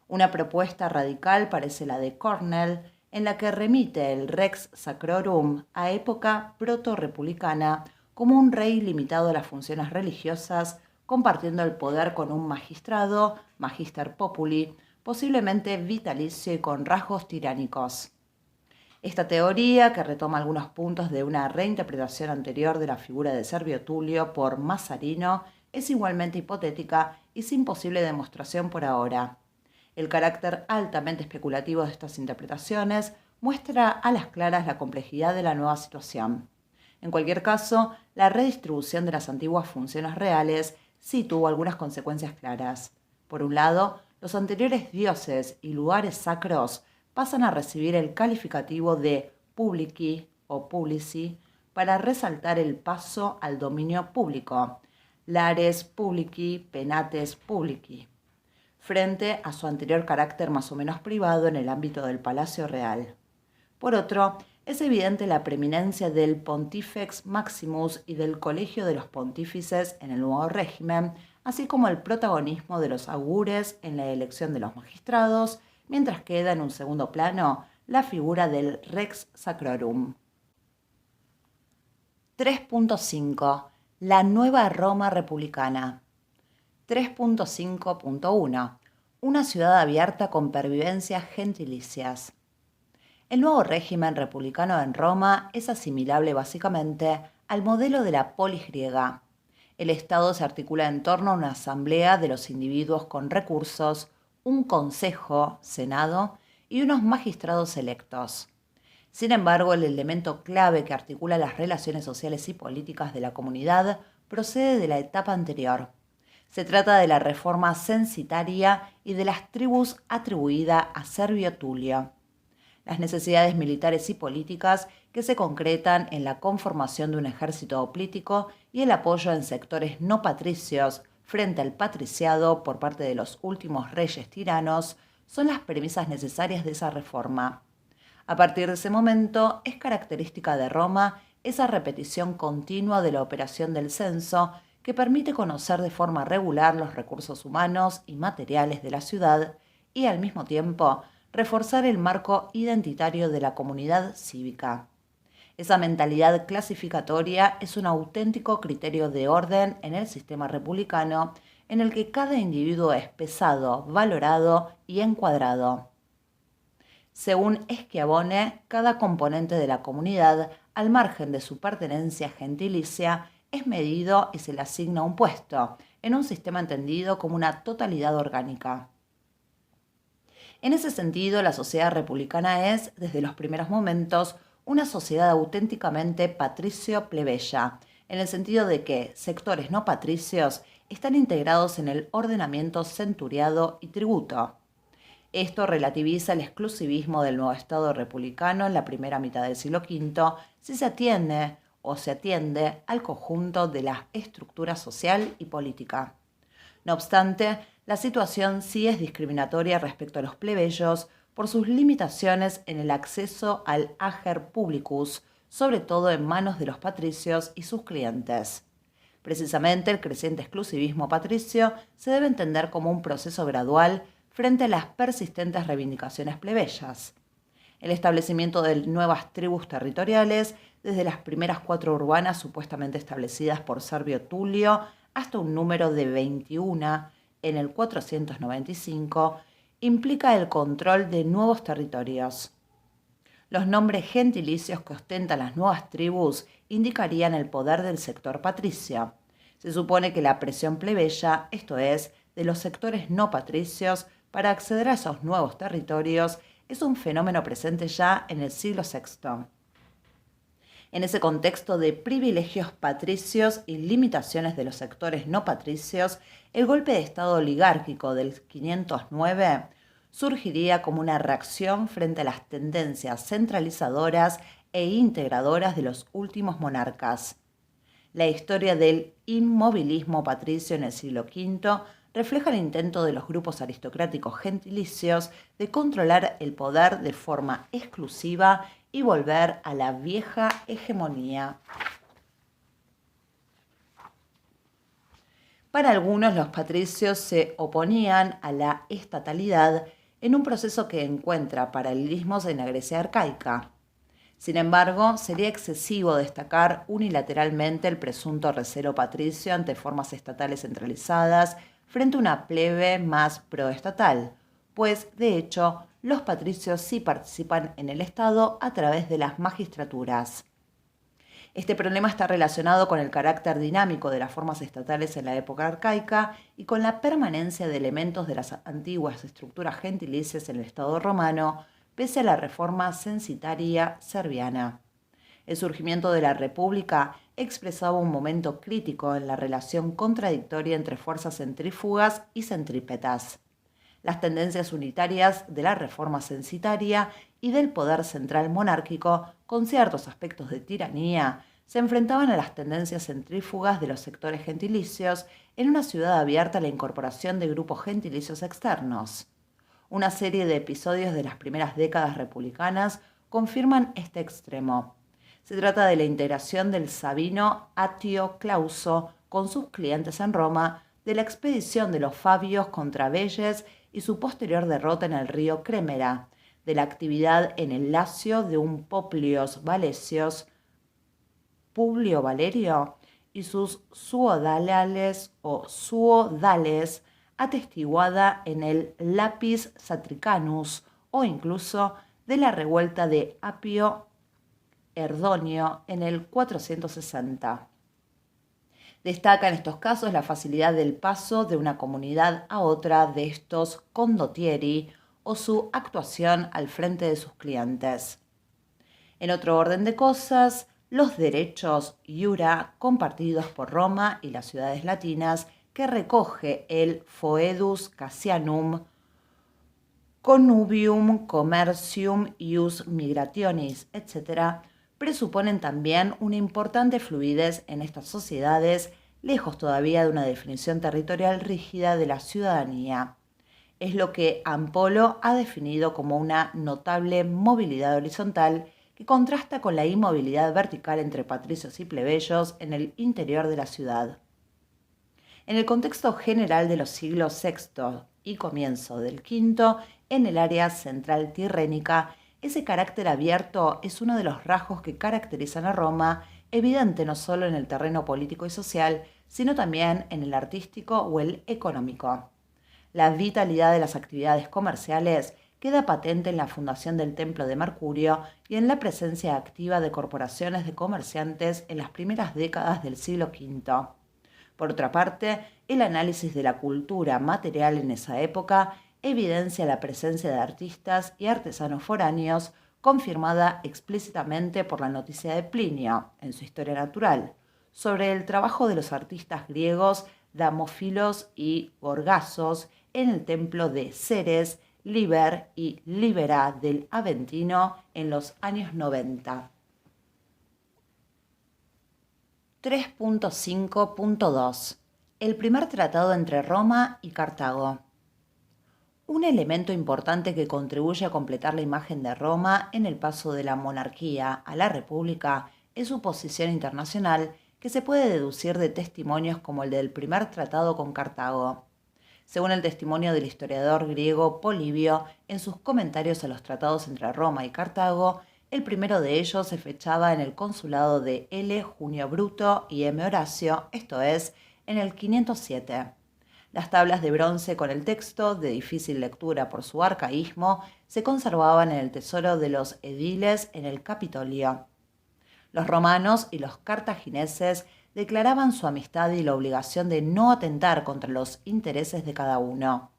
Una propuesta radical parece la de Cornell, en la que remite el Rex Sacrorum a época proto-republicana como un rey limitado a las funciones religiosas, compartiendo el poder con un magistrado, magister populi, posiblemente vitalicio y con rasgos tiránicos. Esta teoría, que retoma algunos puntos de una reinterpretación anterior de la figura de Servio Tulio por Mazzarino, es igualmente hipotética y sin posible demostración por ahora. El carácter altamente especulativo de estas interpretaciones muestra a las claras la complejidad de la nueva situación. En cualquier caso, la redistribución de las antiguas funciones reales sí tuvo algunas consecuencias claras. Por un lado, los anteriores dioses y lugares sacros pasan a recibir el calificativo de publici o publici para resaltar el paso al dominio público, lares publici, penates publici, frente a su anterior carácter más o menos privado en el ámbito del Palacio Real. Por otro, es evidente la preeminencia del Pontifex Maximus y del Colegio de los Pontífices en el nuevo régimen, así como el protagonismo de los augures en la elección de los magistrados, mientras queda en un segundo plano la figura del Rex Sacrorum. 3.5. La nueva Roma republicana. 3.5.1. Una ciudad abierta con pervivencias gentilicias. El nuevo régimen republicano en Roma es asimilable básicamente al modelo de la polis griega. El Estado se articula en torno a una asamblea de los individuos con recursos, un consejo, senado y unos magistrados electos. Sin embargo, el elemento clave que articula las relaciones sociales y políticas de la comunidad procede de la etapa anterior. Se trata de la reforma censitaria y de las tribus atribuida a Servio Tulio. Las necesidades militares y políticas que se concretan en la conformación de un ejército hoplítico y el apoyo en sectores no patricios frente al patriciado por parte de los últimos reyes tiranos son las premisas necesarias de esa reforma. A partir de ese momento, es característica de Roma esa repetición continua de la operación del censo que permite conocer de forma regular los recursos humanos y materiales de la ciudad y, al mismo tiempo, reforzar el marco identitario de la comunidad cívica. Esa mentalidad clasificatoria es un auténtico criterio de orden en el sistema republicano en el que cada individuo es pesado, valorado y encuadrado. Según Schiavone, cada componente de la comunidad, al margen de su pertenencia gentilicia, es medido y se le asigna un puesto, en un sistema entendido como una totalidad orgánica. En ese sentido, la sociedad republicana es, desde los primeros momentos, una sociedad auténticamente patricio-plebeya, en el sentido de que sectores no patricios están integrados en el ordenamiento centuriado y tributo. Esto relativiza el exclusivismo del nuevo Estado republicano en la primera mitad del siglo V si se atiende al conjunto de la estructura social y política. No obstante, la situación sí es discriminatoria respecto a los plebeyos por sus limitaciones en el acceso al ager publicus, sobre todo en manos de los patricios y sus clientes. Precisamente el creciente exclusivismo patricio se debe entender como un proceso gradual frente a las persistentes reivindicaciones plebeyas. El establecimiento de nuevas tribus territoriales, desde las primeras 4 urbanas supuestamente establecidas por Servio Tulio hasta un número de 21 en el 495, implica el control de nuevos territorios. Los nombres gentilicios que ostentan las nuevas tribus indicarían el poder del sector patricio. Se supone que la presión plebeya, esto es, de los sectores no patricios, para acceder a esos nuevos territorios, es un fenómeno presente ya en el siglo VI. En ese contexto de privilegios patricios y limitaciones de los sectores no patricios, el golpe de Estado oligárquico del 509 surgiría como una reacción frente a las tendencias centralizadoras e integradoras de los últimos monarcas. La historia del inmovilismo patricio en el siglo V refleja el intento de los grupos aristocráticos gentilicios de controlar el poder de forma exclusiva y volver a la vieja hegemonía. Para algunos, los patricios se oponían a la estatalidad en un proceso que encuentra paralelismos en la Grecia arcaica. Sin embargo, sería excesivo destacar unilateralmente el presunto recelo patricio ante formas estatales centralizadas frente a una plebe más proestatal, pues, de hecho, los patricios sí participan en el Estado a través de las magistraturas. Este problema está relacionado con el carácter dinámico de las formas estatales en la época arcaica y con la permanencia de elementos de las antiguas estructuras gentilicias en el Estado romano, pese a la reforma censitaria serviana. El surgimiento de la República expresaba un momento crítico en la relación contradictoria entre fuerzas centrífugas y centrípetas. Las tendencias unitarias de la reforma censitaria y del poder central monárquico, con ciertos aspectos de tiranía, se enfrentaban a las tendencias centrífugas de los sectores gentilicios en una ciudad abierta a la incorporación de grupos gentilicios externos. Una serie de episodios de las primeras décadas republicanas confirman este extremo. Se trata de la integración del sabino Atio Clauso con sus clientes en Roma, de la expedición de los Fabios contra Velles y su posterior derrota en el río Crémera, de la actividad en el Lacio de un Publio Valerio y sus suodales atestiguada en el Lapis Satricanus o incluso de la revuelta de Apio Erdonio en el 460. Destaca en estos casos la facilidad del paso de una comunidad a otra de estos condottieri o su actuación al frente de sus clientes. En otro orden de cosas, los derechos iura compartidos por Roma y las ciudades latinas que recoge el Foedus Cassianum, Connubium Commercium Ius Migrationis, etc., presuponen también una importante fluidez en estas sociedades, lejos todavía de una definición territorial rígida de la ciudadanía. Es lo que Ampolo ha definido como una notable movilidad horizontal que contrasta con la inmovilidad vertical entre patricios y plebeyos en el interior de la ciudad. En el contexto general de los siglos VI y comienzo del V, en el área central tirrénica, ese carácter abierto es uno de los rasgos que caracterizan a Roma, evidente no solo en el terreno político y social, sino también en el artístico o el económico. La vitalidad de las actividades comerciales queda patente en la fundación del Templo de Mercurio y en la presencia activa de corporaciones de comerciantes en las primeras décadas del siglo V. Por otra parte, el análisis de la cultura material en esa época evidencia la presencia de artistas y artesanos foráneos, confirmada explícitamente por la noticia de Plinio, en su Historia Natural, sobre el trabajo de los artistas griegos Damófilos y Gorgasos en el templo de Ceres, Liber y Libera del Aventino en los años 90. 3.5.2 El primer tratado entre Roma y Cartago. Un elemento importante que contribuye a completar la imagen de Roma en el paso de la monarquía a la república es su posición internacional, que se puede deducir de testimonios como el del primer tratado con Cartago. Según el testimonio del historiador griego Polibio, en sus comentarios a los tratados entre Roma y Cartago, el primero de ellos se fechaba en el consulado de L. Junio Bruto y M. Horacio, esto es, en el 507. Las tablas de bronce con el texto, de difícil lectura por su arcaísmo, se conservaban en el tesoro de los ediles en el Capitolio. Los romanos y los cartagineses declaraban su amistad y la obligación de no atentar contra los intereses de cada uno.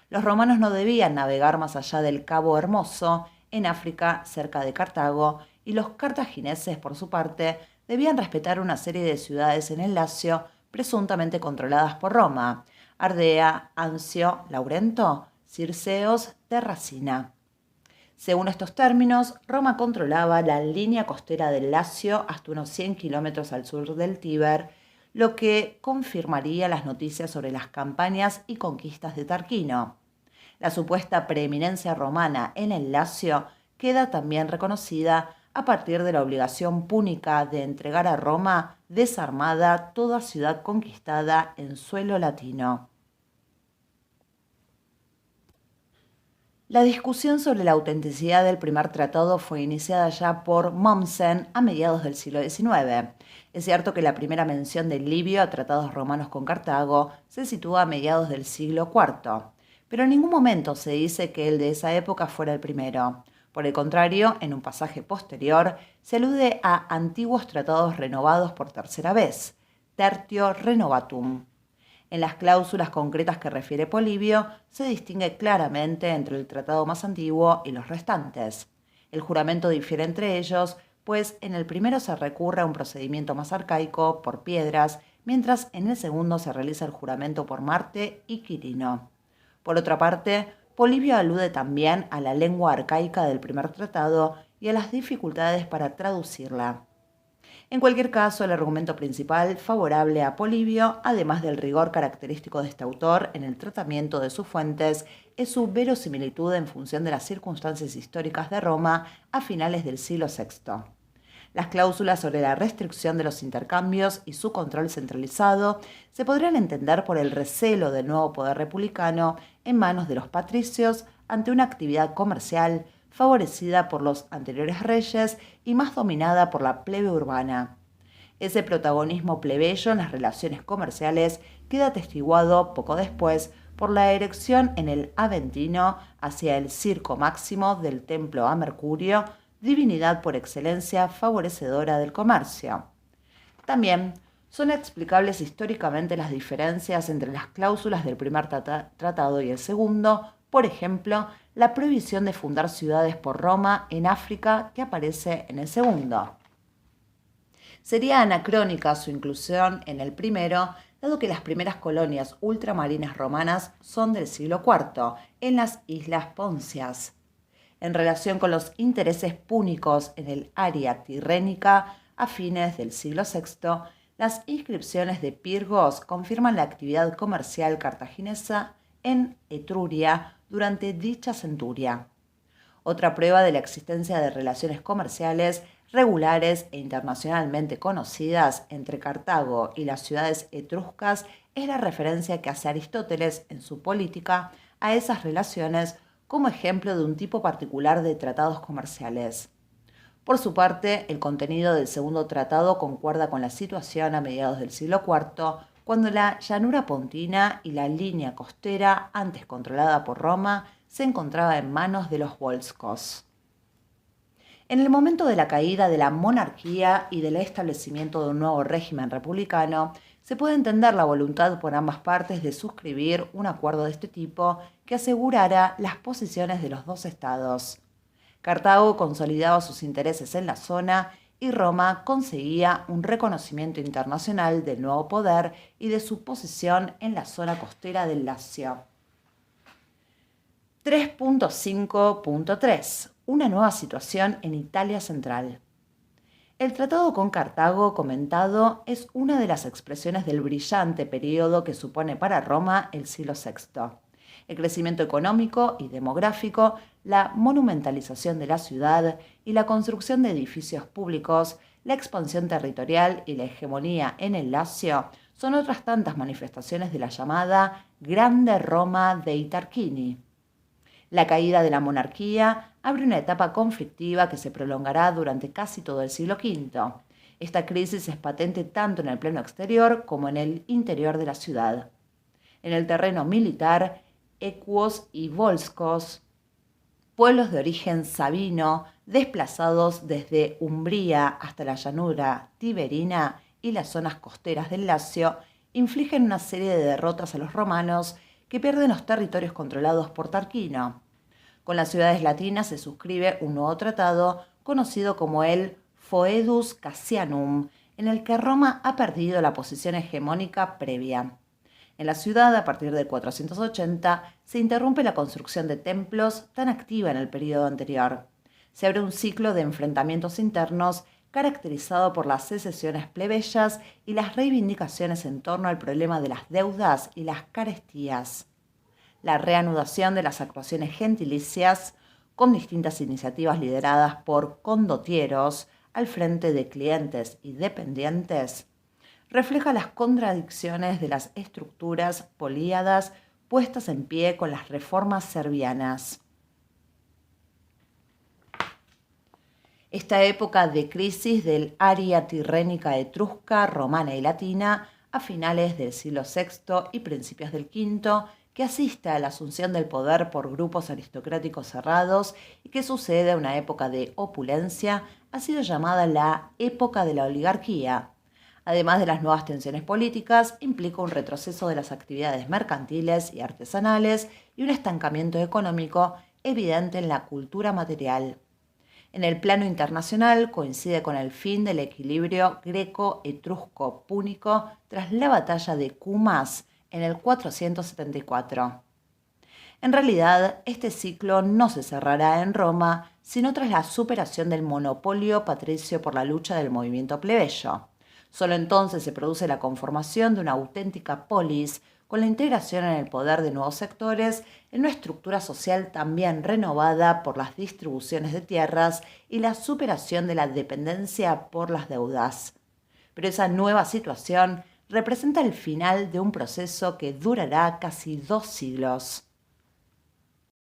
Los romanos no debían navegar más allá del Cabo Hermoso, en África, cerca de Cartago, y los cartagineses, por su parte, debían respetar una serie de ciudades en el Lacio presuntamente controladas por Roma: Ardea, Anzio, Laurento, Circeos, Terracina. Según estos términos, Roma controlaba la línea costera del Lacio hasta unos 100 kilómetros al sur del Tíber, lo que confirmaría las noticias sobre las campañas y conquistas de Tarquino. La supuesta preeminencia romana en el Lacio queda también reconocida a partir de la obligación púnica de entregar a Roma desarmada toda ciudad conquistada en suelo latino. La discusión sobre la autenticidad del primer tratado fue iniciada ya por Mommsen a mediados del siglo XIX. Es cierto que la primera mención de Livio a tratados romanos con Cartago se sitúa a mediados del siglo IV, pero en ningún momento se dice que el de esa época fuera el primero. Por el contrario, en un pasaje posterior se alude a antiguos tratados renovados por tercera vez, tertio renovatum. En las cláusulas concretas que refiere Polibio, se distingue claramente entre el tratado más antiguo y los restantes. El juramento difiere entre ellos, pues en el primero se recurre a un procedimiento más arcaico, por piedras, mientras en el segundo se realiza el juramento por Marte y Quirino. Por otra parte, Polibio alude también a la lengua arcaica del primer tratado y a las dificultades para traducirla. En cualquier caso, el argumento principal favorable a Polibio, además del rigor característico de este autor en el tratamiento de sus fuentes, es su verosimilitud en función de las circunstancias históricas de Roma a finales del siglo VI. Las cláusulas sobre la restricción de los intercambios y su control centralizado se podrían entender por el recelo del nuevo poder republicano en manos de los patricios ante una actividad comercial favorecida por los anteriores reyes y más dominada por la plebe urbana. Ese protagonismo plebeyo en las relaciones comerciales queda atestiguado poco después por la erección en el Aventino hacia el Circo Máximo del templo a Mercurio, divinidad por excelencia favorecedora del comercio. También son explicables históricamente las diferencias entre las cláusulas del primer tratado y el segundo, por ejemplo, la prohibición de fundar ciudades por Roma en África que aparece en el segundo. Sería anacrónica su inclusión en el primero, dado que las primeras colonias ultramarinas romanas son del siglo IV, en las Islas Poncias. En relación con los intereses púnicos en el área tirrénica a fines del siglo VI, las inscripciones de Pirgos confirman la actividad comercial cartaginesa en Etruria durante dicha centuria. Otra prueba de la existencia de relaciones comerciales regulares e internacionalmente conocidas entre Cartago y las ciudades etruscas es la referencia que hace Aristóteles en su Política a esas relaciones como ejemplo de un tipo particular de tratados comerciales. Por su parte, el contenido del segundo tratado concuerda con la situación a mediados del siglo IV, cuando la llanura pontina y la línea costera, antes controlada por Roma, se encontraba en manos de los volscos. En el momento de la caída de la monarquía y del establecimiento de un nuevo régimen republicano, se puede entender la voluntad por ambas partes de suscribir un acuerdo de este tipo que asegurara las posiciones de los dos estados. Cartago consolidaba sus intereses en la zona y Roma conseguía un reconocimiento internacional del nuevo poder y de su posición en la zona costera del Lacio. 3.5.3. Una nueva situación en Italia central. El tratado con Cartago comentado es una de las expresiones del brillante periodo que supone para Roma el siglo VI. El crecimiento económico y demográfico, la monumentalización de la ciudad y la construcción de edificios públicos, la expansión territorial y la hegemonía en el Lacio son otras tantas manifestaciones de la llamada Grande Roma dei Tarquini. La caída de la monarquía abre una etapa conflictiva que se prolongará durante casi todo el siglo V. Esta crisis es patente tanto en el plano exterior como en el interior de la ciudad. En el terreno militar, equos y volscos, pueblos de origen sabino, desplazados desde Umbría hasta la llanura tiberina y las zonas costeras del Lacio, infligen una serie de derrotas a los romanos que pierden los territorios controlados por Tarquino. Con las ciudades latinas se suscribe un nuevo tratado conocido como el Foedus Cassianum, en el que Roma ha perdido la posición hegemónica previa. En la ciudad, a partir de 480, se interrumpe la construcción de templos tan activa en el período anterior. Se abre un ciclo de enfrentamientos internos caracterizado por las secesiones plebeyas y las reivindicaciones en torno al problema de las deudas y las carestías. La reanudación de las actuaciones gentilicias, con distintas iniciativas lideradas por condotieros al frente de clientes y dependientes, refleja las contradicciones de las estructuras políadas puestas en pie con las reformas servianas. Esta época de crisis del área tirrénica etrusca, romana y latina a finales del siglo VI y principios del V, que asiste a la asunción del poder por grupos aristocráticos cerrados y que sucede a una época de opulencia, ha sido llamada la época de la oligarquía. Además de las nuevas tensiones políticas, implica un retroceso de las actividades mercantiles y artesanales y un estancamiento económico evidente en la cultura material. En el plano internacional coincide con el fin del equilibrio greco-etrusco-púnico tras la batalla de Cumas en el 474. En realidad, este ciclo no se cerrará en Roma, sino tras la superación del monopolio patricio por la lucha del movimiento plebeyo. Solo entonces se produce la conformación de una auténtica polis, con la integración en el poder de nuevos sectores, en una estructura social también renovada por las distribuciones de tierras y la superación de la dependencia por las deudas. Pero esa nueva situación representa el final de un proceso que durará casi 2 siglos.